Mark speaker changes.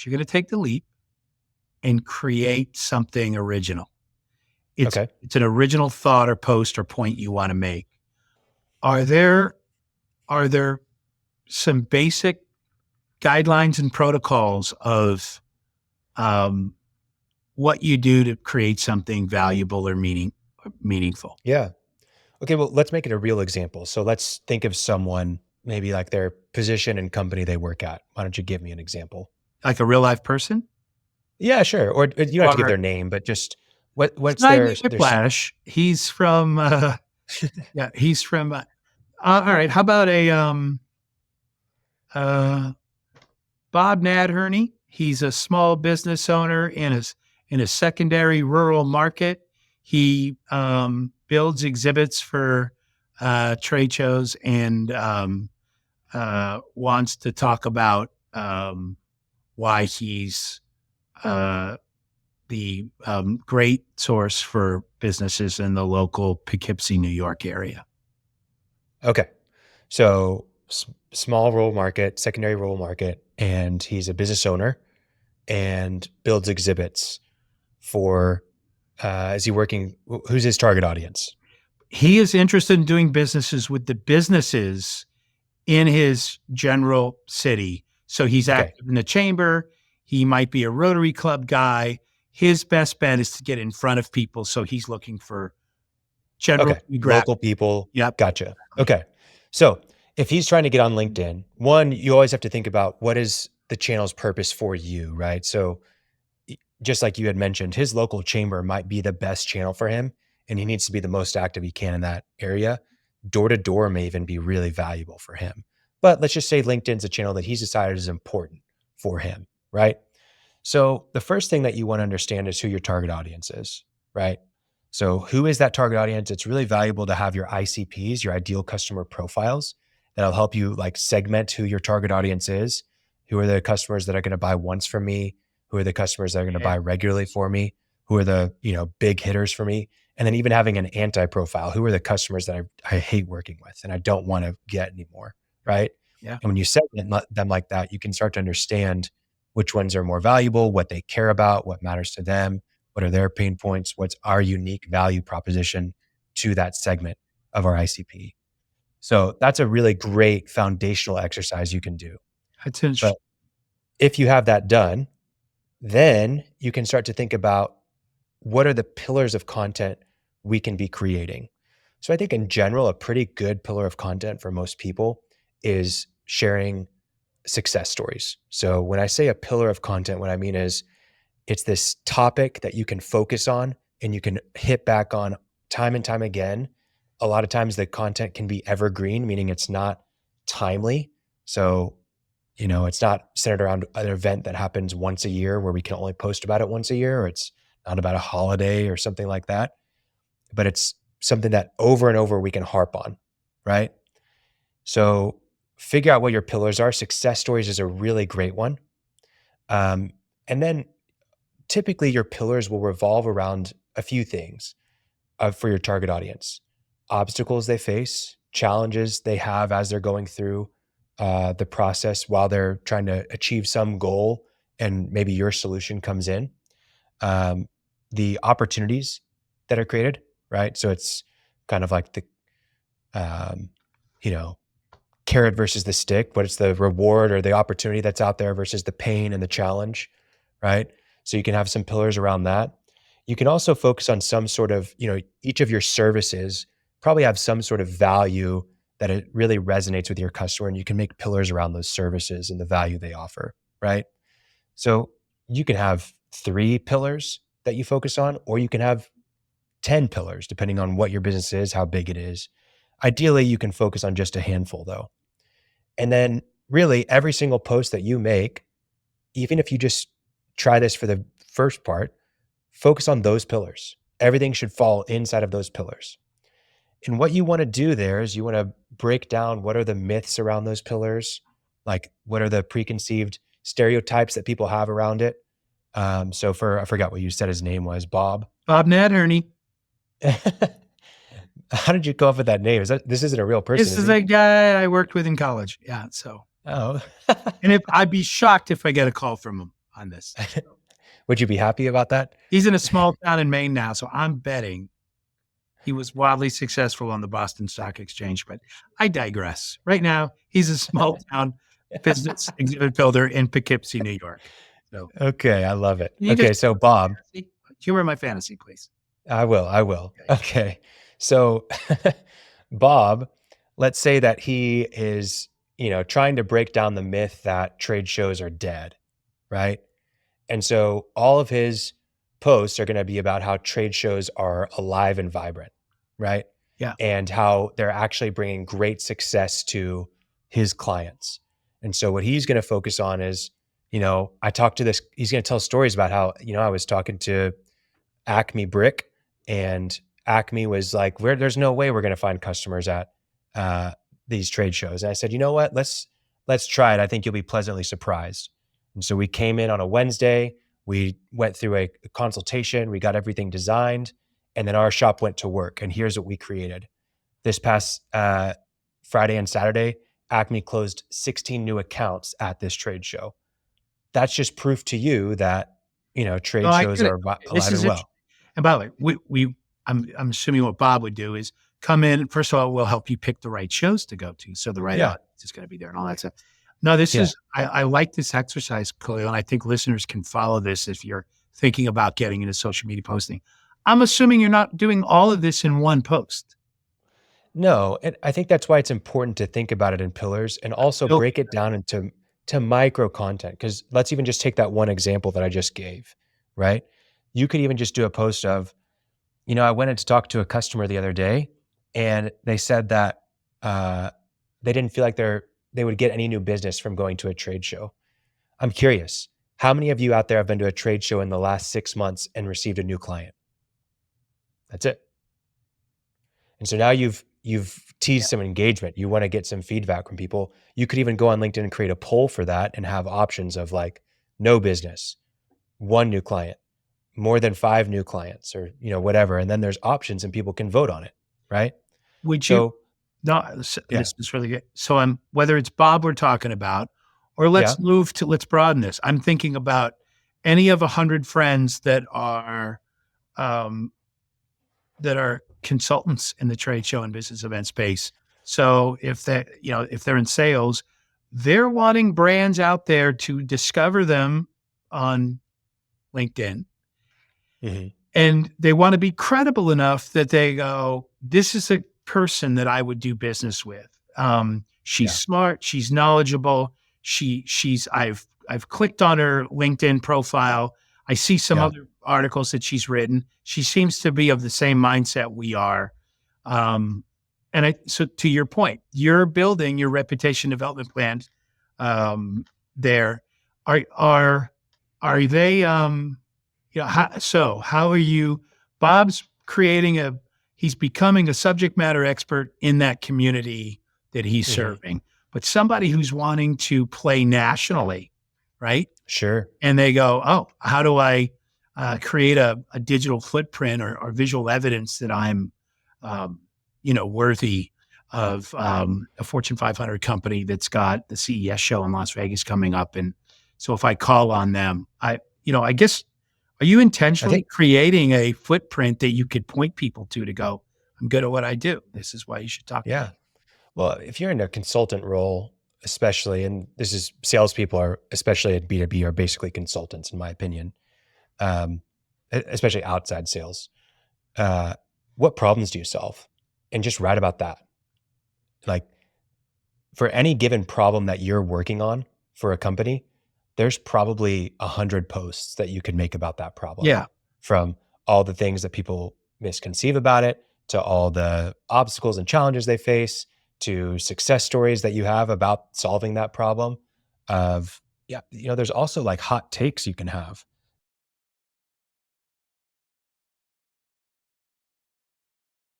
Speaker 1: you're going to take the leap and create something original. It's
Speaker 2: Okay.
Speaker 1: it's an original thought or post or point you want to make. Are there some basic guidelines and protocols of what you do to create something valuable or meaningful?
Speaker 2: Yeah. Okay. Well, let's make it a real example. So let's think of someone, maybe like their position and company they work at. Why don't you give me an example?
Speaker 1: Like a real life person?
Speaker 2: Yeah, sure. Or you don't have to give
Speaker 1: Or
Speaker 2: their name, but just what's
Speaker 1: Snidely
Speaker 2: their
Speaker 1: Whiplash. He's from yeah, he's from all right, how about a uh Bob Nadherney? He's a small business owner in a secondary rural market. He builds exhibits for trade shows and wants to talk about why he's uh, the great source for businesses in the local Poughkeepsie, New York area.
Speaker 2: Okay. So small rural market, secondary rural market, and he's a business owner and builds exhibits for is he working who's his target audience?
Speaker 1: He is interested in doing businesses with the businesses in his general city. So he's
Speaker 2: Okay.
Speaker 1: active in the chamber. He might be a Rotary Club guy. His best bet is to get in front of people. So he's looking for general
Speaker 2: Okay.
Speaker 1: geographic.
Speaker 2: Local people.
Speaker 1: Yep.
Speaker 2: Gotcha. Okay. So if he's trying to get on LinkedIn, one, you always have to think about what is the channel's purpose for you, right? So just like you had mentioned, his local chamber might be the best channel for him, and he needs to be the most active he can in that area. Door to door may even be really valuable for him. But let's just say LinkedIn's a channel that he's decided is important for him, right? So the first thing that you want to understand is who your target audience is, right? So who is that target audience? It's really valuable to have your ICPs, your ideal customer profiles, that'll help you like segment who your target audience is. Who are the customers that are going to buy once from me? Who are the customers that are going to
Speaker 1: Yeah.
Speaker 2: buy regularly for me? Who are the, big hitters for me? And then even having an anti-profile, who are the customers that I hate working with and I don't want to get anymore, right?
Speaker 1: Yeah.
Speaker 2: And when you segment them like that, you can start to understand which ones are more valuable, what they care about, what matters to them, what are their pain points, what's our unique value proposition to that segment of our ICP. So that's a really great foundational exercise you can do.
Speaker 1: That's interesting.
Speaker 2: But if you have that done, then you can start to think about what are the pillars of content we can be creating. So I think in general, a pretty good pillar of content for most people is sharing success stories. So when I say a pillar of content, what I mean is it's this topic that you can focus on and you can hit back on time and time again. A lot of times the content can be evergreen, meaning it's not timely. So, it's not centered around an event that happens once a year where we can only post about it once a year, or it's not about a holiday or something like that, but it's something that over and over we can harp on, right? So figure out what your pillars are. Success stories is a really great one. And then typically your pillars will revolve around a few things for your target audience: obstacles they face, challenges they have as they're going through the process while they're trying to achieve some goal, and maybe your solution comes in. Um, the opportunities that are created, right? So it's kind of like the, um, you know, carrot versus the stick. What is the reward or the opportunity that's out there versus the pain and the challenge, right? So you can have some pillars around that. You can also focus on some sort of, each of your services probably have some sort of value that it really resonates with your customer, and you can make pillars around those services and the value they offer, right? So you can have 3 pillars that you focus on, or you can have 10 pillars, depending on what your business is, how big it is. Ideally, you can focus on just a handful though. And then really every single post that you make, even if you just try this for the first part, focus on those pillars. Everything should fall inside of those pillars. And what you want to do there is you want to break down what are the myths around those pillars, like what are the preconceived stereotypes that people have around it. So I forgot what you said his name was, Bob.
Speaker 1: Bob Nadherney.
Speaker 2: How did you come up with that name? This isn't a real person,
Speaker 1: This
Speaker 2: is
Speaker 1: is
Speaker 2: he?
Speaker 1: a guy I worked with in college. Yeah. So,
Speaker 2: Oh,
Speaker 1: and I'd be shocked if I get a call from him. on this.
Speaker 2: Would you be happy about that?
Speaker 1: He's in a small town in Maine now, so I'm betting he was wildly successful on the Boston Stock Exchange, but I digress. Right now, he's a small town business exhibit builder in Poughkeepsie, New York. So
Speaker 2: Okay, I love it.
Speaker 1: can you
Speaker 2: Okay,
Speaker 1: just
Speaker 2: so Bob,
Speaker 1: humor my fantasy, please?
Speaker 2: I will.
Speaker 1: Okay.
Speaker 2: Okay. So Bob, let's say that he is, trying to break down the myth that trade shows are dead, right? And so all of his posts are going to be about how trade shows are alive and vibrant, right?
Speaker 1: Yeah.
Speaker 2: And how they're actually bringing great success to his clients. And so what he's going to focus on is, he's going to tell stories about how, I was talking to Acme Brick, and Acme was like, there's no way we're going to find customers at uh, these trade shows. And I said, you know what? Let's try it. I think you'll be pleasantly surprised. And so we came in on a Wednesday. We went through a consultation. We got everything designed, and then our shop went to work. And here's what we created. This past Friday and Saturday, Acme closed 16 new accounts at this trade show. That's just proof to you that
Speaker 1: No,
Speaker 2: trade
Speaker 1: I
Speaker 2: shows
Speaker 1: get it.
Speaker 2: are
Speaker 1: This
Speaker 2: alive
Speaker 1: is
Speaker 2: and
Speaker 1: interesting.
Speaker 2: well.
Speaker 1: And by the way, I'm assuming what Bob would do is come in. First of all, we'll help you pick the right shows to go to, so the right
Speaker 2: Yeah,
Speaker 1: audience is going to be there and all that stuff. No, this
Speaker 2: yeah.
Speaker 1: is I like this exercise, Khalil, and I think listeners can follow this if you're thinking about getting into social media posting. I'm assuming you're not doing all of this in one post.
Speaker 2: No, and I think that's why it's important to think about it in pillars and also
Speaker 1: Build
Speaker 2: break it down into micro content. Because let's even just take that one example that I just gave, right? You could even just do a post of, I went in to talk to a customer the other day, and they said that they didn't feel like they would get any new business from going to a trade show. I'm curious, how many of you out there have been to a trade show in the last 6 months and received a new client? That's it. And so now you've
Speaker 1: Yeah.
Speaker 2: teased some engagement. You want to get some feedback from people. You could even go on LinkedIn and create a poll for that and have options of like no business, one new client, more than 5 new clients, or whatever. And then there's options and people can vote on it, right?
Speaker 1: Would you?
Speaker 2: So
Speaker 1: No,
Speaker 2: yeah,
Speaker 1: this is really good. So I'm whether it's Bob we're talking about, or
Speaker 2: yeah,
Speaker 1: let's broaden this. I'm thinking about any of 100 friends um, that are consultants in the trade show and business event space. So if they're in sales, they're wanting brands out there to discover them on LinkedIn,
Speaker 2: hmm,
Speaker 1: and they want to be credible enough that they go, this is a person that I would do business with. She's
Speaker 2: yeah,
Speaker 1: smart, she's knowledgeable. I've clicked on her LinkedIn profile. I see some
Speaker 2: yeah,
Speaker 1: other articles that she's written. She seems to be of the same mindset we are. Um, so to your point, you're building your reputation development plan there. Are are are they how are you? Bob's he's becoming a subject matter expert in that community that he's
Speaker 2: hmm,
Speaker 1: serving, but somebody who's wanting to play nationally, right?
Speaker 2: sure,
Speaker 1: And they go, oh, how do I create a digital footprint or visual evidence that I'm, um, worthy of a Fortune 500 company that's got the CES show in Las Vegas coming up. And so if I call on them, I guess, are you
Speaker 2: I
Speaker 1: intentionally
Speaker 2: think,
Speaker 1: creating a footprint that you could point people to go, I'm good at what I do. This is why you should talk to
Speaker 2: yeah.
Speaker 1: me.
Speaker 2: Well, if you're in a consultant role, especially, and this is salespeople are, especially at B2B, are basically consultants, in my opinion, um, especially outside sales. Uh, what problems do you solve? And just write about that. Like, for any given problem that you're working on for a company, there's probably 100 posts that you could make about that problem,
Speaker 1: Yeah.
Speaker 2: from all the things that people misconceive about it, to all the obstacles and challenges they face, to success stories that you have about solving that problem. Of, yeah, there's also like hot takes you can have.